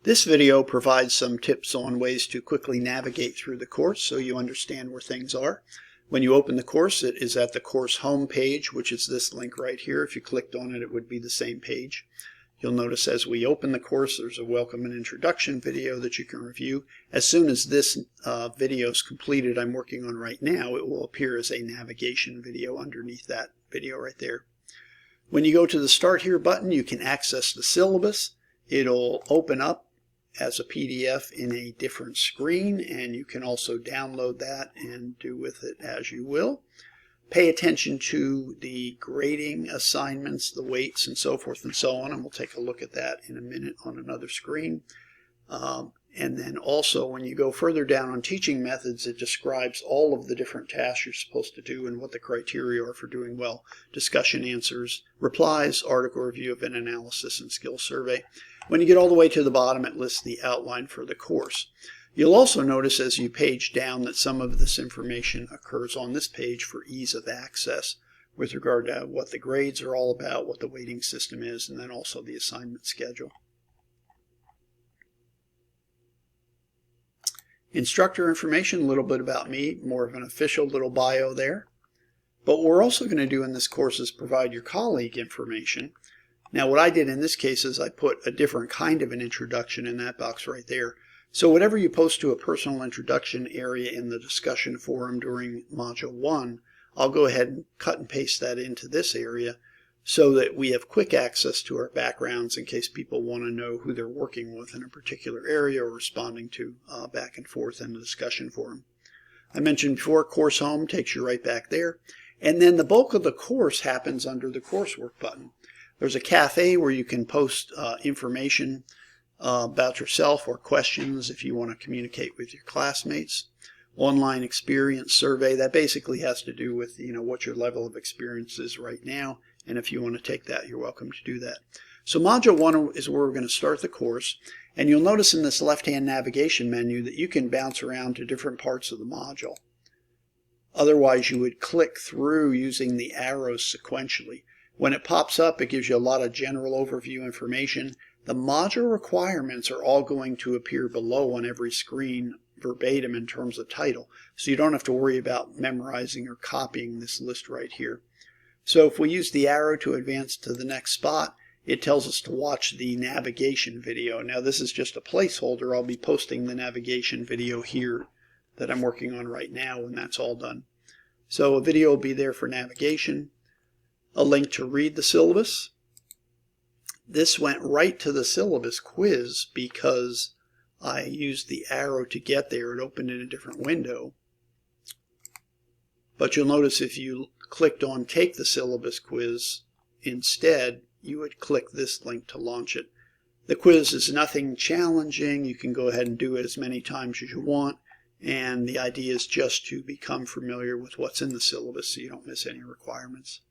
This video provides some tips on ways to quickly navigate through the course so you understand where things are. When you open the course, it is at the course home page, which is this link right here. If you clicked on it, it would be the same page. You'll notice as we open the course, there's a welcome and introduction video that you can review. As soon as this video is completed, I'm working on right now, it will appear as a navigation video underneath that video right there. When you go to the Start Here button, you can access the syllabus. It'll open up as a PDF in a different screen, and you can also download that and do with it as you will. Pay attention to the grading assignments, the weights, and so forth and so on, and we'll take a look at that in a minute on another screen. And then also when you go further down on teaching methods, it describes all of the different tasks you're supposed to do and what the criteria are for doing well. Discussion answers, replies, article review, event analysis, and skill survey. When you get all the way to the bottom, it lists the outline for the course. You'll also notice as you page down that some of this information occurs on this page for ease of access with regard to what the grades are all about, what the weighting system is, and then also the assignment schedule. Instructor information, a little bit about me, more of an official little bio there. But what we're also going to do in this course is provide your colleague information. Now what I did in this case is I put a different kind of an introduction in that box right there. So whatever you post to a personal introduction area in the discussion forum during Module 1, I'll go ahead and cut and paste that into this area so that we have quick access to our backgrounds in case people want to know who they're working with in a particular area or responding to back and forth in the discussion forum. I mentioned before, Course Home takes you right back there. And then the bulk of the course happens under the Coursework button. There's a cafe where you can post information about yourself or questions if you want to communicate with your classmates. Online experience survey, that basically has to do with what your level of experience is right now, and if you want to take that, you're welcome to do that. So Module 1 is where we're going to start the course, and you'll notice in this left-hand navigation menu that you can bounce around to different parts of the module. Otherwise, you would click through using the arrows sequentially. When it pops up, it gives you a lot of general overview information. The module requirements are all going to appear below on every screen verbatim in terms of title, so you don't have to worry about memorizing or copying this list right here. So if we use the arrow to advance to the next spot, it tells us to watch the navigation video. Now this is just a placeholder. I'll be posting the navigation video here that I'm working on right now when that's all done. So a video will be there for navigation, a link to read the syllabus. This went right to the syllabus quiz because I used the arrow to get there. It opened in a different window. But you'll notice if you clicked on Take the Syllabus Quiz instead, you would click this link to launch it. The quiz is nothing challenging. You can go ahead and do it as many times as you want. And the idea is just to become familiar with what's in the syllabus so you don't miss any requirements.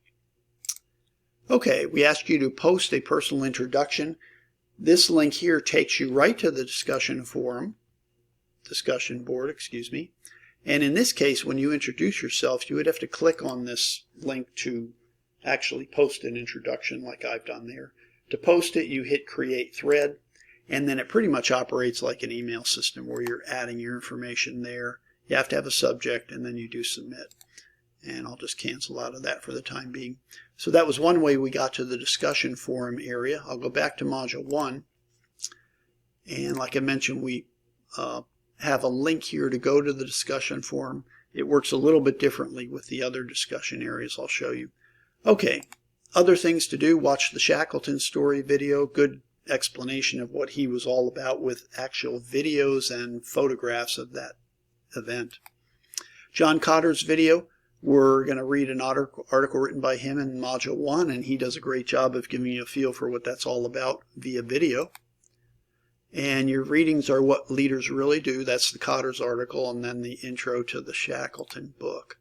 Okay, we asked you to post a personal introduction. This link here takes you right to the discussion board, And in this case, when you introduce yourself, you would have to click on this link to actually post an introduction like I've done there. To post it, you hit Create Thread, and then it pretty much operates like an email system where you're adding your information there. You have to have a subject, and then you do Submit. And I'll just cancel out of that for the time being. So that was one way we got to the discussion forum area. I'll go back to Module 1. And like I mentioned, we have a link here to go to the discussion forum. It works a little bit differently with the other discussion areas I'll show you. Okay, other things to do. Watch the Shackleton story video. Good explanation of what he was all about with actual videos and photographs of that event. John Cotter's video. We're going to read an article written by him in Module 1, and he does a great job of giving you a feel for what that's all about via video. And your readings are what leaders really do. That's the Cotter's article, and then the intro to the Shackleton book.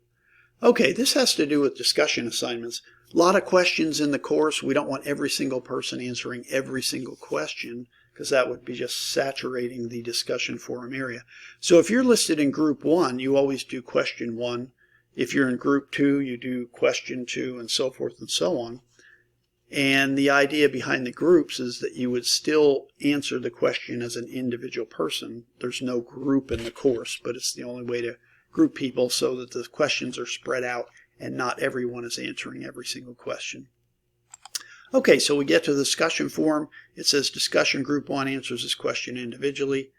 Okay, this has to do with discussion assignments. A lot of questions in the course. We don't want every single person answering every single question because that would be just saturating the discussion forum area. So if you're listed in Group 1, you always do question 1. If you're in Group 2, you do question 2, and so forth and so on. And the idea behind the groups is that you would still answer the question as an individual person. There's no group in the course, but it's the only way to group people so that the questions are spread out and not everyone is answering every single question. Okay, so we get to the discussion forum. It says discussion group 1 answers this question individually,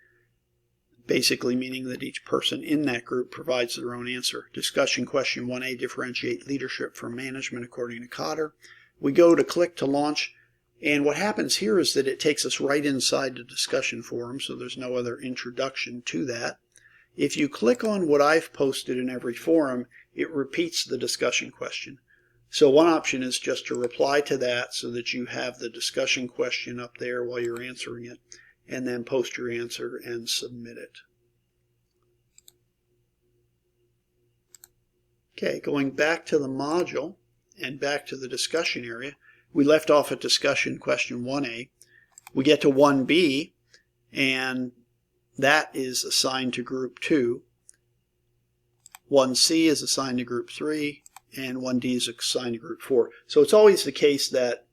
basically meaning that each person in that group provides their own answer. Discussion question 1A, differentiate leadership from management according to Cotter. We go to click to launch, and what happens here is that it takes us right inside the discussion forum, so there's no other introduction to that. If you click on what I've posted in every forum, it repeats the discussion question. So one option is just to reply to that so that you have the discussion question up there while you're answering it, and then post your answer and submit it. Okay, going back to the module and back to the discussion area, we left off at discussion question 1A. We get to 1B, and that is assigned to group 2. 1C is assigned to group 3, and 1D is assigned to group 4. So it's always the case that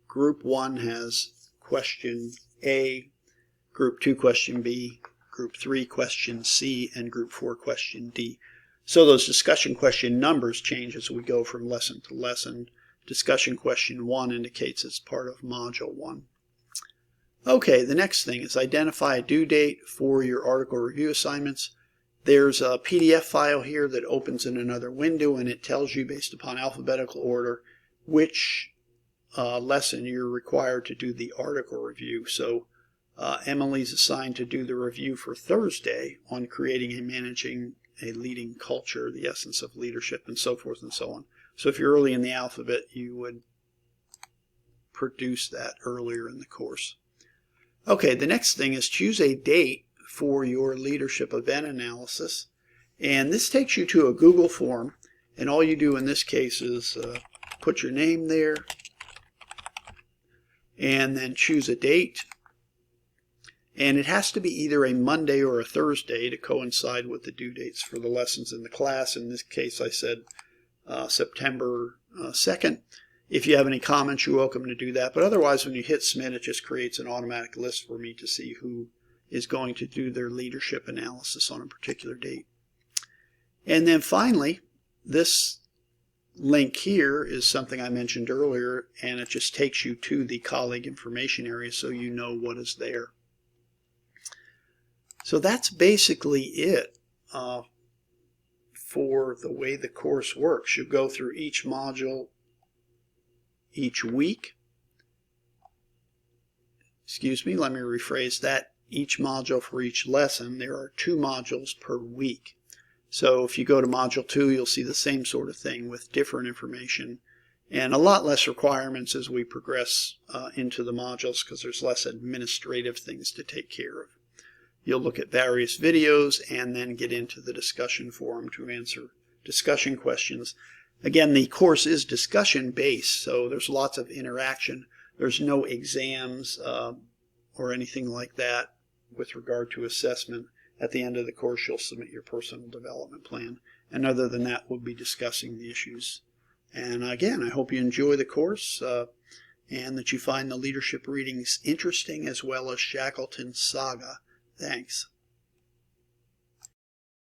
group 1 has question A, group 2 question B, group 3 question C, and group 4 question D. So those discussion question numbers change as we go from lesson to lesson. Discussion question 1 indicates it's part of module 1. Okay, the next thing is identify a due date for your article review assignments. There's a PDF file here that opens in another window, and it tells you based upon alphabetical order which lesson you're required to do the article review. So Emily's assigned to do the review for Thursday on creating and managing a leading culture, the essence of leadership, and so forth and so on. So if you're early in the alphabet, you would produce that earlier in the course. Okay, the next thing is choose a date for your leadership event analysis. And this takes you to a Google form. And all you do in this case is put your name there and then choose a date. And it has to be either a Monday or a Thursday to coincide with the due dates for the lessons in the class. In this case, I said September 2nd. If you have any comments, you're welcome to do that. But otherwise, when you hit submit, it just creates an automatic list for me to see who is going to do their leadership analysis on a particular date. And then finally, this link here is something I mentioned earlier, and it just takes you to the colleague information area so you know what is there. So that's basically it for the way the course works. You go through each module each week. Excuse me, let me rephrase that. Each module for each lesson. There are 2 modules per week. So if you go to module 2, you'll see the same sort of thing with different information and a lot less requirements as we progress into the modules because there's less administrative things to take care of. You'll look at various videos and then get into the discussion forum to answer discussion questions. Again, the course is discussion based, so there's lots of interaction. There's no exams or anything like that with regard to assessment. At the end of the course, you'll submit your personal development plan. And other than that, we'll be discussing the issues. And again, I hope you enjoy the course and that you find the leadership readings interesting as well as Shackleton's saga. Thanks.